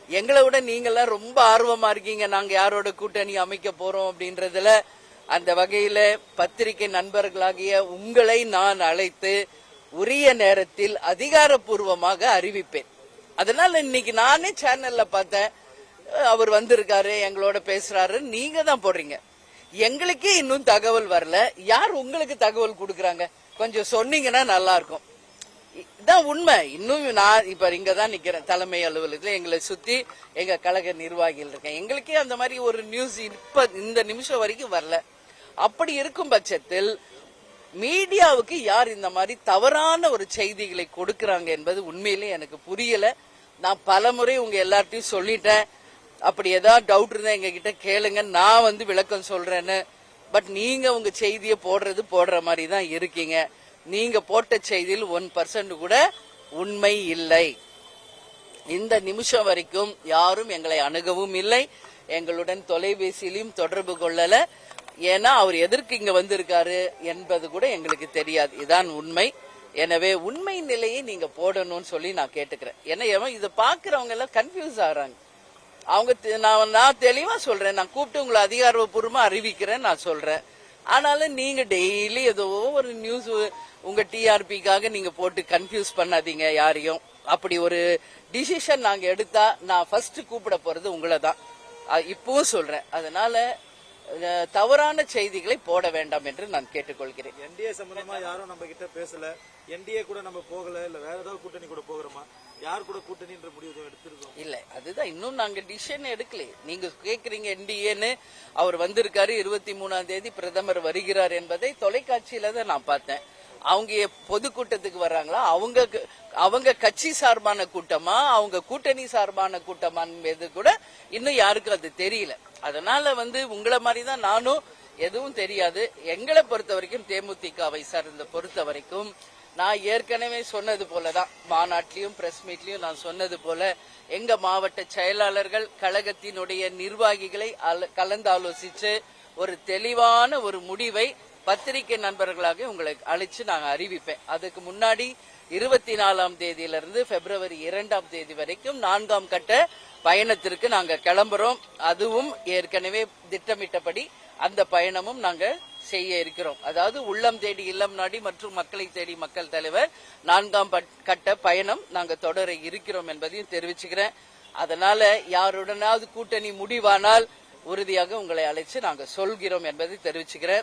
எங்களை விட நீங்கெல்லாம் ரொம்ப ஆர்வமா இருக்கீங்க நாங்க யாரோட கூட்டணி அமைக்க போறோம் அப்படின்றதுல. அந்த வகையில பத்திரிகை நண்பர்களாகிய உங்களை நான் அழைத்து உரிய நேரத்தில் அதிகாரப்பூர்வமாக அறிவிப்பேன். அதனால இன்னைக்கு நானே சேனல்ல பார்த்தேன், அவர் வந்திருக்காரு எங்களோட பேசுறாரு, நீங்க தான் போடுறீங்க. எங்களுக்கே இன்னும் தகவல் வரல. யார் உங்களுக்கு தகவல் கொடுக்கறாங்க? கொஞ்சம் சொன்னீங்கன்னா நல்லா இருக்கும். இதான் உண்மை. இன்னும் நான் இப்ப இங்கதான் நிக்கிறேன் தலைமை அலுவலகத்துல, எங்களை சுத்தி எங்க கழக நிர்வாகிகள் இருக்கேன். எங்களுக்கே அந்த மாதிரி ஒரு நியூஸ் இப்ப இந்த நிமிஷம் வரைக்கும் வரல. அப்படி இருக்கும் பட்சத்தில் மீடியாவுக்கு யார் இந்த மாதிரி தவறான ஒரு செய்திகளை கொடுக்கறாங்க என்பது உண்மையிலே எனக்கு புரியல. நான் பலமுறை உங்க எல்லார்ட்டையும் சொல்லிட்டேன். அப்படி ஏதாவது டவுட் இருந்தா எங்க கிட்ட கேளுங்க, நான் விளக்கம் சொல்றேன்னு. பட் நீங்க உங்க செய்தியை போடுற மாதிரி தான் இருக்கீங்க. நீங்க போட்ட செய்தியில் 1% கூட உண்மை இல்லை. இந்த நிமிஷம் வரைக்கும் யாரும் எங்களை அணுகவும் இல்லை, எங்களுடன் தொலைபேசியிலும் தொடர்பு கொள்ளல. ஏன்னா அவர் எதற்கு இங்க வந்திருக்காரு என்பது கூட எங்களுக்கு தெரியாது. இதான் உண்மை. எனவே உண்மை நிலையை நீங்க போடணும்னு சொல்லி நான் கேட்டுக்கிறேன். ஏன்னா இதை பாக்குறவங்க எல்லாம் கன்ஃபியூஸ் ஆகுறாங்க. நான் தெளிவா சொல்றேன், நான் கூப்பிட்டு உங்களை அதிகாரப்பூர்வமா அறிவிக்கிறேன் நான் சொல்றேன். ஆனாலும் நீங்க டெய்லி ஏதோ ஒரு நியூஸ் உங்க டிஆர்பிக்காக நீங்க போட்டு கன்ஃபியூஸ் பண்ணாதீங்க யாரையும். அப்படி ஒரு டிசிஷன் நாங்க எடுத்தா நான் ஃபர்ஸ்ட் கூப்பிட போறது உங்களை தான், இப்பவும் சொல்றேன். அதனால தவறான செய்திகளை போட வேண்டாம் என்று நான் கேட்டுக்கொள்கிறேன். என்டிஏ சம்பந்தமா யாரும் நம்ம கிட்ட பேசல, என்டிஏ கூட நம்ம போகல, இல்ல வேற ஏதாவது கூட்டணி கூட போகிறோமா, யார் கூட கூட்டணின்ற முடிவு எடுத்திருக்கோம்? இல்ல, அதுதான் இன்னும் நாங்க டிசிஷன் எடுக்கல. நீங்க கேக்குறீங்க என்டிஏன்னு. அவர் வந்திருக்காரு, 23ஆம் தேதி பிரதமர் வருகிறார் என்பதை தொலைக்காட்சியில தான் நான் பார்த்தேன். அவங்க பொதுக்கூட்டத்துக்கு வர்றாங்களா, அவங்க கட்சி சார்பான கூட்டமா, அவங்க கூட்டணி சார்பான கூட்டமான்னு கூட இன்னும் யாருக்கும் அது தெரியல. அதனால உங்களை மாதிரிதான் நானும் எதுவும் தெரியாது. எங்களை பொறுத்த வரைக்கும் தேமுதிகவை சார்ந்த பொறுத்த வரைக்கும் நான் ஏற்கனவே சொன்னது போலதான், மாநாட்டிலையும் பிரஸ் மீட்லயும் நான் சொன்னது போல, எங்க மாவட்ட செயலாளர்கள் கழகத்தினுடைய நிர்வாகிகளை கலந்து ஆலோசிச்சு ஒரு தெளிவான ஒரு முடிவை பத்திரிகை நண்பர்களாக உங்களை அழைச்சு நாங்க அறிவிப்பேன். அதுக்கு முன்னாடி 24ஆம் தேதியிலிருந்து பிப்ரவரி 2ஆம் தேதி வரைக்கும் 4ஆம் கட்ட பயணத்திற்கு நாங்க கிளம்புறோம். அதுவும் ஏற்கனவே திட்டமிட்டபடி அந்த பயணமும் நாங்க செய்ய இருக்கிறோம். அதாவது உள்ளம் தேடி இல்லம் நாடி மற்றும் மக்களை தேடி மக்கள் தலைவர் 4ஆம் கட்ட பயணம் நாங்க தொடர இருக்கிறோம் என்பதையும் தெரிவிச்சுக்கிறேன். அதனால யாருடனாவது கூட்டணி முடிவானால் உறுதியாக உங்களை அழைச்சு நாங்க சொல்கிறோம் என்பதை தெரிவிச்சுக்கிறேன்.